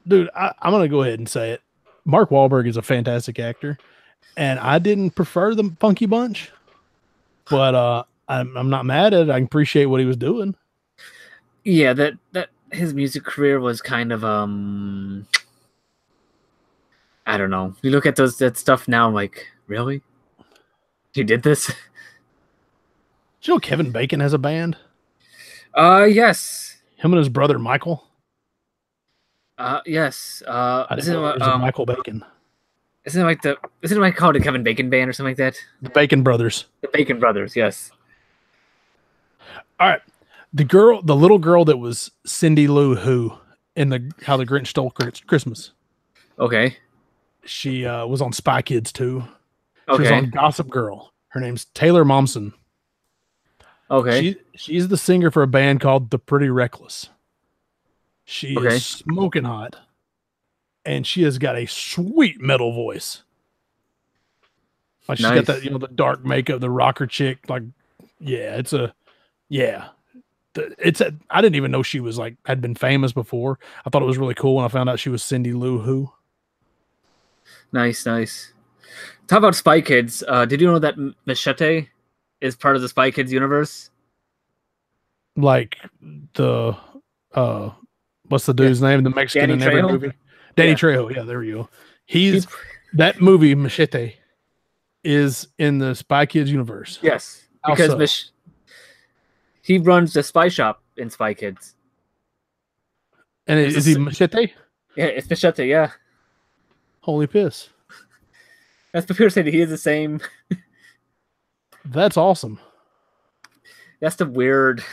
Speaker 1: Dude, I'm going to go ahead and say it. Mark Wahlberg is a fantastic actor. And I didn't prefer the Funky Bunch. But I'm not mad at it. I can appreciate what he was doing.
Speaker 2: Yeah, that his music career was kind of I don't know. You look at that stuff now, I'm like, really? He did this?
Speaker 1: Do you know Kevin Bacon has a band?
Speaker 2: Yes.
Speaker 1: Him and his brother Michael.
Speaker 2: Yes.
Speaker 1: Isn't it Michael Bacon?
Speaker 2: Isn't it like called the Kevin Bacon Band or something like that?
Speaker 1: The Bacon Brothers.
Speaker 2: The Bacon Brothers, yes.
Speaker 1: All right. The little girl that was Cindy Lou Who in How the Grinch Stole Christmas.
Speaker 2: Okay.
Speaker 1: She was on Spy Kids too. She
Speaker 2: Okay.
Speaker 1: was on Gossip Girl. Her name's Taylor Momsen.
Speaker 2: Okay.
Speaker 1: She's the singer for a band called The Pretty Reckless. She is smoking hot. And she has got a sweet metal voice. Like she's got that, the dark makeup, the rocker chick. Like, yeah, I didn't even know she was had been famous before. I thought it was really cool when I found out she was Cindy Lou Who.
Speaker 2: Nice. Talk about Spy Kids. Did you know that Machete is part of the Spy Kids universe?
Speaker 1: Like the what's the dude's name? The Mexican
Speaker 2: Danny
Speaker 1: in every
Speaker 2: Trejo?
Speaker 1: movie. Danny Trejo. Yeah, there you go. That movie Machete is in the Spy Kids universe.
Speaker 2: Yes, because he runs the spy shop in Spy Kids.
Speaker 1: And is he Machete?
Speaker 2: Yeah, it's Machete. Yeah.
Speaker 1: Holy piss!
Speaker 2: That's what people say that he is the same.
Speaker 1: That's awesome.
Speaker 2: That's the weird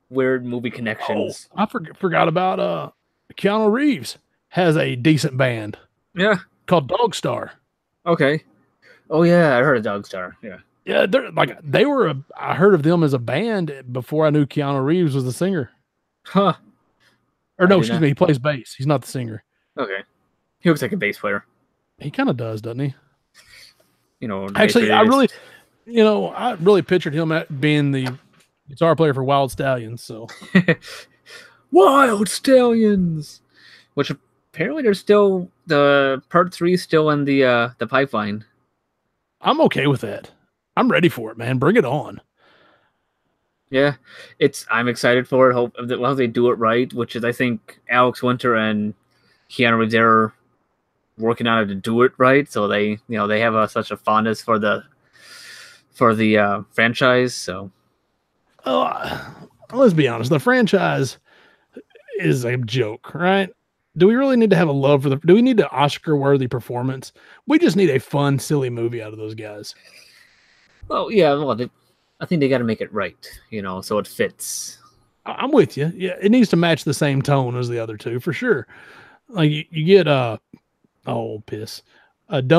Speaker 2: movie connections.
Speaker 1: Oh, I forgot about Keanu Reeves has a decent band.
Speaker 2: Yeah.
Speaker 1: Called Dog Star.
Speaker 2: Okay. Oh yeah, I heard of Dog Star. Yeah.
Speaker 1: Yeah, I heard of them as a band before I knew Keanu Reeves was the singer.
Speaker 2: Huh.
Speaker 1: Or no, excuse me, he plays bass. He's not the singer.
Speaker 2: Okay. He looks like a bass player.
Speaker 1: He kind of does, doesn't he?
Speaker 2: Actually,
Speaker 1: I really pictured him being the guitar player for Wild Stallions. So
Speaker 2: Wild Stallions, which apparently there's still the part 3 still in the pipeline.
Speaker 1: I'm okay with that. I'm ready for it, man. Bring it on.
Speaker 2: Yeah, I'm excited for it. Hope that they do it right, which is I think Alex Winter and Keanu Reeves are working on it to do it right. So they have such a fondness for the franchise. So,
Speaker 1: let's be honest, the franchise is a joke, right? Do we really need to have a love for do we need an Oscar-worthy performance? We just need a fun, silly movie out of those guys.
Speaker 2: Well, yeah, I think they got to make it right, so it fits.
Speaker 1: I'm with you. Yeah, it needs to match the same tone as the other two for sure. Like you get Dumb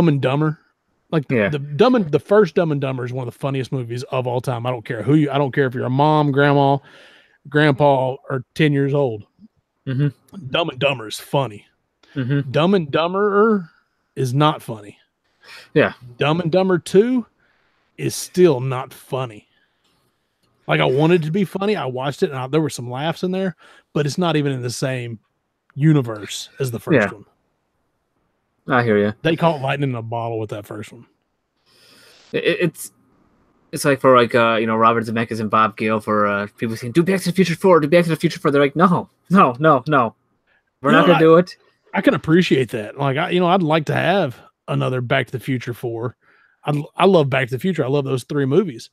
Speaker 1: and Dumber. Like the first Dumb and Dumber is one of the funniest movies of all time. I don't care I don't care if you're a mom, grandma, grandpa, or 10 years old.
Speaker 2: Mm-hmm.
Speaker 1: Dumb and Dumber is funny.
Speaker 2: Mm-hmm.
Speaker 1: Dumb and Dumberer is not funny.
Speaker 2: Yeah.
Speaker 1: Dumb and Dumber 2 is still not funny. Like I wanted it to be funny. I watched it and there were some laughs in there, but it's not even in the same universe as the first one.
Speaker 2: I hear you.
Speaker 1: They caught lightning in a bottle with that first one.
Speaker 2: It's like for Robert Zemeckis and Bob Gale for people saying do Back to the Future 4, do Back to the Future 4. They're like, no. We're not gonna do it.
Speaker 1: I can appreciate that. Like I'd like to have another Back to the Future 4. I love Back to the Future. I love those 3 movies.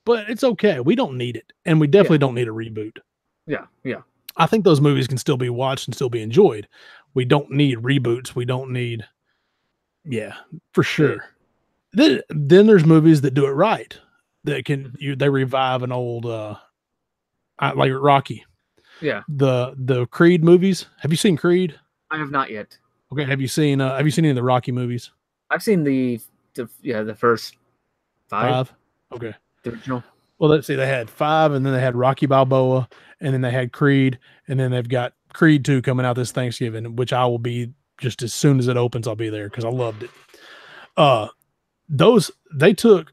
Speaker 1: But it's okay. We don't need it. And we definitely don't need a reboot.
Speaker 2: Yeah, yeah.
Speaker 1: I think those movies can still be watched and still be enjoyed. We don't need reboots. We don't need, for sure. Then there's movies that do it right. That they revive an old, like Rocky.
Speaker 2: Yeah.
Speaker 1: The Creed movies. Have you seen Creed?
Speaker 2: I have not yet.
Speaker 1: Okay. Have you seen any of the Rocky movies?
Speaker 2: I've seen the first 5.
Speaker 1: Okay.
Speaker 2: The original.
Speaker 1: Well, let's see. They had 5, and then they had Rocky Balboa, and then they had Creed, and then they've got Creed 2 coming out this Thanksgiving, which I will be just as soon as it opens. I'll be there because I loved it. Those they took,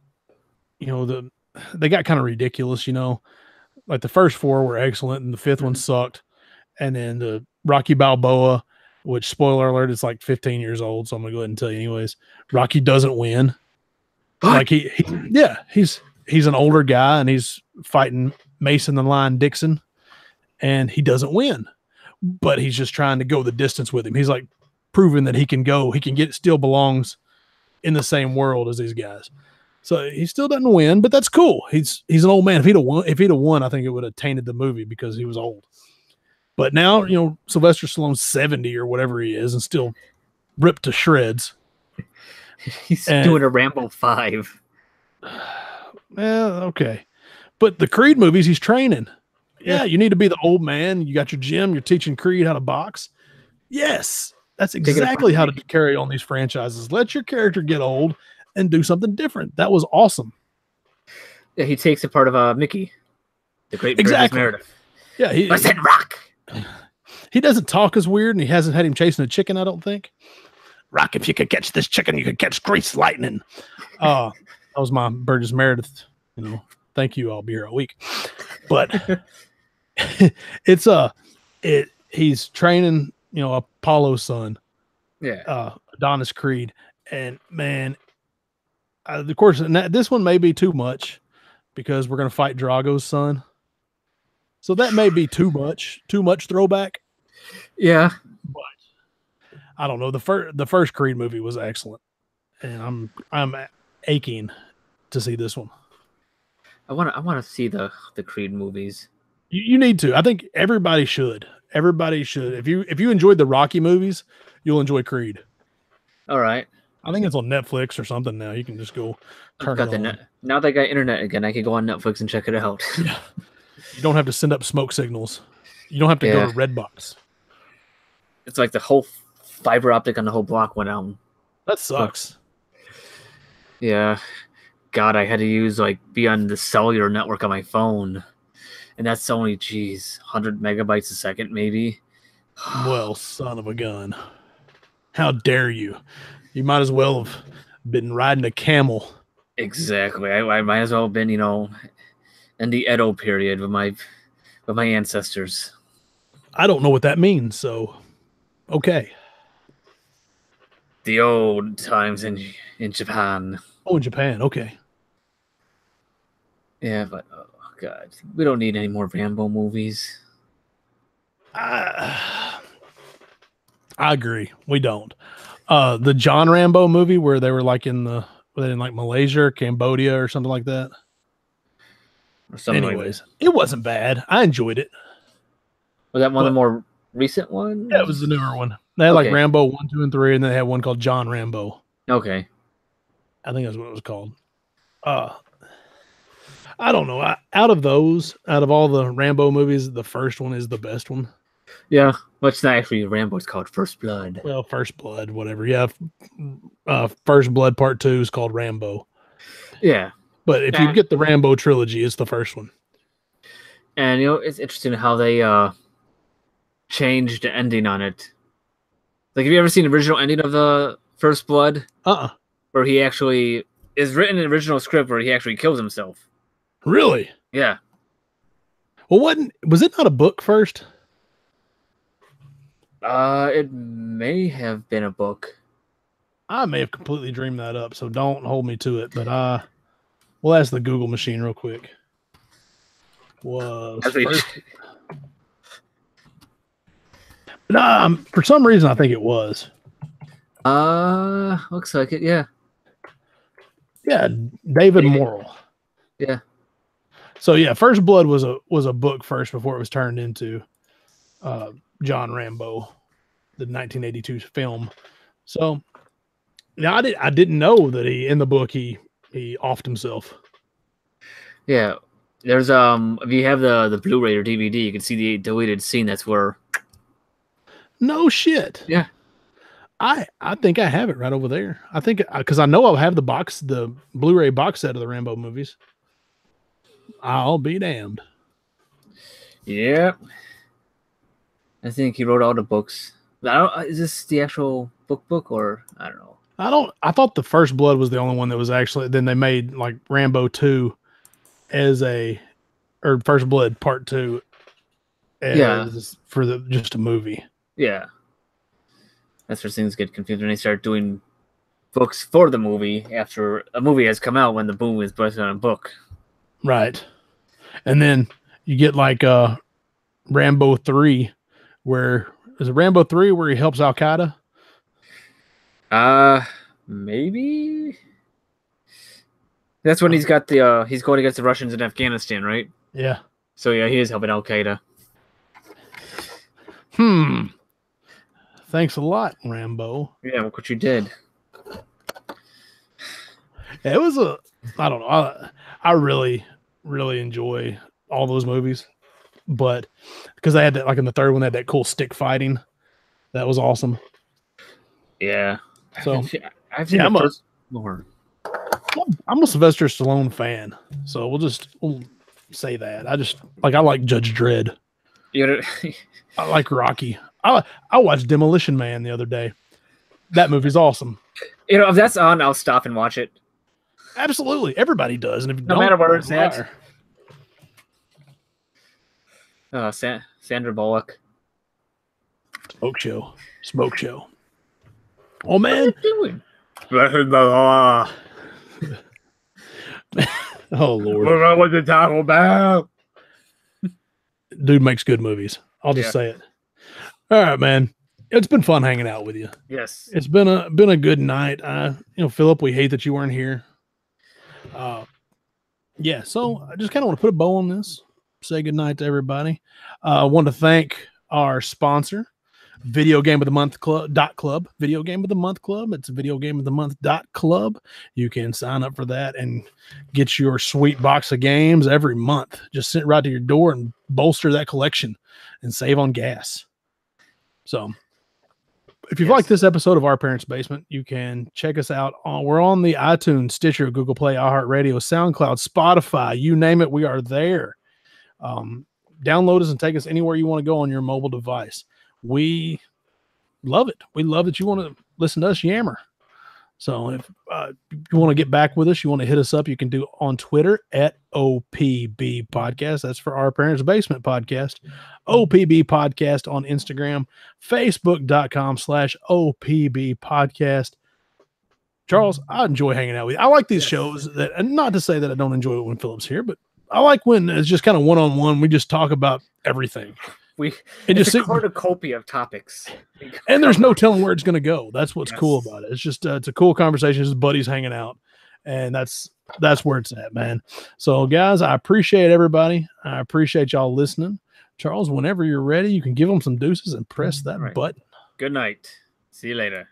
Speaker 1: they got kind of ridiculous. Like the first 4 were excellent, and the 5th one sucked, and then the Rocky Balboa, which spoiler alert, it's like 15 years old, so I'm gonna go ahead and tell you anyways. Rocky doesn't win. Like he's an older guy and he's fighting Mason the Lion Dixon, and he doesn't win, but he's just trying to go the distance with him. He's like proving that he can still belongs in the same world as these guys. So he still doesn't win, but that's cool. He's an old man. If he'd have won, I think it would have tainted the movie because he was old. But now, Sylvester Stallone's 70 or whatever he is and still ripped to shreds.
Speaker 2: He's doing a Rambo 5.
Speaker 1: Okay. But the Creed movies, he's training. Yeah, you need to be the old man. You got your gym. You're teaching Creed how to box. Yes, that's exactly how to carry on these franchises. Let your character get old and do something different. That was awesome.
Speaker 2: Yeah, he takes a part of Mickey, the great Meredith.
Speaker 1: Yeah,
Speaker 2: I said Rock.
Speaker 1: He doesn't talk as weird, and he hasn't had him chasing a chicken, I don't think. Rock, if you could catch this chicken, you could catch grease lightning. That was my Burgess Meredith. Thank you. I'll be here all week. But he's training, Apollo's son.
Speaker 2: Yeah.
Speaker 1: Adonis Creed. And man, of course, this one may be too much because we're going to fight Drago's son. So that may be too much throwback.
Speaker 2: Yeah.
Speaker 1: But I don't know. The first Creed movie was excellent. And I'm aching to see this one.
Speaker 2: I want to see the Creed movies.
Speaker 1: You need to. I think everybody should. Everybody should. If you enjoyed the Rocky movies, you'll enjoy Creed.
Speaker 2: All right.
Speaker 1: I think it's on Netflix or something now. You can just go turn it on.
Speaker 2: Now they got internet again. I can go on Netflix and check it out.
Speaker 1: Yeah. You don't have to send up smoke signals. You don't have to go to Redbox.
Speaker 2: It's like the whole fiber optic on the whole block went out.
Speaker 1: That sucks.
Speaker 2: Yeah. God, I had to be on the cellular network on my phone. And that's only, 100 megabytes a second, maybe.
Speaker 1: Well, son of a gun. How dare you? You might as well have been riding a camel.
Speaker 2: Exactly. I might as well have been, in the Edo period with my ancestors.
Speaker 1: I don't know what that means, so okay.
Speaker 2: The old times in Japan.
Speaker 1: Oh, in Japan, okay.
Speaker 2: Yeah, but oh God, we don't need any more Rambo movies.
Speaker 1: I agree. We don't. The John Rambo movie where they were like in Malaysia or Cambodia or something like that.
Speaker 2: Or something.
Speaker 1: Anyways, it wasn't bad. I enjoyed it.
Speaker 2: Was that one of the more recent ones?
Speaker 1: Yeah, it was the newer one. They had like Rambo 1, 2, and 3, and then they had one called John Rambo.
Speaker 2: Okay.
Speaker 1: I think that's what it was called. I don't know. Out of all the Rambo movies, the first one is the best one.
Speaker 2: Yeah, well, it's not actually Rambo. It's called First Blood.
Speaker 1: Well, First Blood, whatever. Yeah, First Blood Part 2 is called Rambo.
Speaker 2: Yeah.
Speaker 1: But if you get the Rambo trilogy, it's the first one.
Speaker 2: And, it's interesting how they changed the ending on it. Like, have you ever seen the original ending of the First Blood? Where he actually is written in the original script where he actually kills himself.
Speaker 1: Really?
Speaker 2: Yeah.
Speaker 1: Well, was it not a book first?
Speaker 2: It may have been a book.
Speaker 1: I may have completely dreamed that up, so don't hold me to it. But we'll ask the Google machine real quick. No, for some reason I think it was.
Speaker 2: Looks like it. Yeah.
Speaker 1: Yeah, David Morrell.
Speaker 2: Yeah.
Speaker 1: So yeah, First Blood was a book first before it was turned into John Rambo, the 1982 film. So now I didn't know that in the book he offed himself.
Speaker 2: Yeah. There's if you have the Blu-ray or DVD, you can see the deleted scene. That's where.
Speaker 1: No shit.
Speaker 2: Yeah.
Speaker 1: I think I have it right over there. I think because I know I'll have the Blu-ray box set of the Rambo movies. I'll be damned.
Speaker 2: Yeah. I think he wrote all the books. Is this the actual book or I don't know.
Speaker 1: I thought the First Blood was the only one that was actually. Then they made like Rambo 2 or First Blood Part 2 for just a movie.
Speaker 2: Yeah. That's where things get confused when they start doing books for the movie after a movie has come out when the boom is based on a book.
Speaker 1: Right. And then you get like Rambo 3 where is it Rambo 3 where he helps Al Qaeda?
Speaker 2: Maybe. That's when he's got he's going against the Russians in Afghanistan, right?
Speaker 1: Yeah.
Speaker 2: So yeah, he is helping Al Qaeda.
Speaker 1: Thanks a lot, Rambo.
Speaker 2: Yeah, look what you did.
Speaker 1: It was I don't know. I really, really enjoy all those movies, but because I had that, like in the third one, they had that cool stick fighting. That was awesome.
Speaker 2: Yeah.
Speaker 1: So
Speaker 2: I've seen the first more.
Speaker 1: I'm a Sylvester Stallone fan, so we'll say that. I like Judge Dredd. I like Rocky. I watched Demolition Man the other day. That movie's awesome.
Speaker 2: If that's on, I'll stop and watch it.
Speaker 1: Absolutely, everybody does, and if you
Speaker 2: no matter where it's at. Sandra Bullock.
Speaker 1: Smoke show. Oh man,
Speaker 2: what are you doing?
Speaker 1: Oh Lord,
Speaker 2: what was the Taco Bell?
Speaker 1: Dude makes good movies. I'll just say it. All right, man. It's been fun hanging out with you.
Speaker 2: Yes,
Speaker 1: it's been a good night. Philip, we hate that you weren't here. Yeah. So I just kind of want to put a bow on this. Say good night to everybody. I want to thank our sponsor, Video Game of the Month Club. Video Game of the Month Club. It's videogameofthemonth.club. You can sign up for that and get your sweet box of games every month. Just sent right to your door and bolster that collection and save on gas. So if you've liked this episode of Our Parents' Basement, you can check us out we're on the iTunes, Stitcher, Google Play, iHeartRadio, SoundCloud, Spotify, you name it, we are there. Download us and take us anywhere you want to go on your mobile device. We love it. We love that you want to listen to us yammer. So if you want to get back with us, you want to hit us up, you can do on Twitter at OPB Podcast. That's for Our Parents' Basement Podcast. OPB Podcast on Instagram, Facebook.com/OPB Podcast. Charles, I enjoy hanging out with you. I like these shows and not to say that I don't enjoy it when Philip's here, but I like when it's just kind of one-on-one. We just talk about everything.
Speaker 2: It's a cornucopia of topics.
Speaker 1: And there's no telling where it's going to go. That's what's cool about it. It's just, it's a cool conversation. It's buddies hanging out. And that's where it's at, man. So guys, I appreciate everybody. I appreciate y'all listening. Charles, whenever you're ready, you can give them some deuces and press that button.
Speaker 2: Good night. See you later.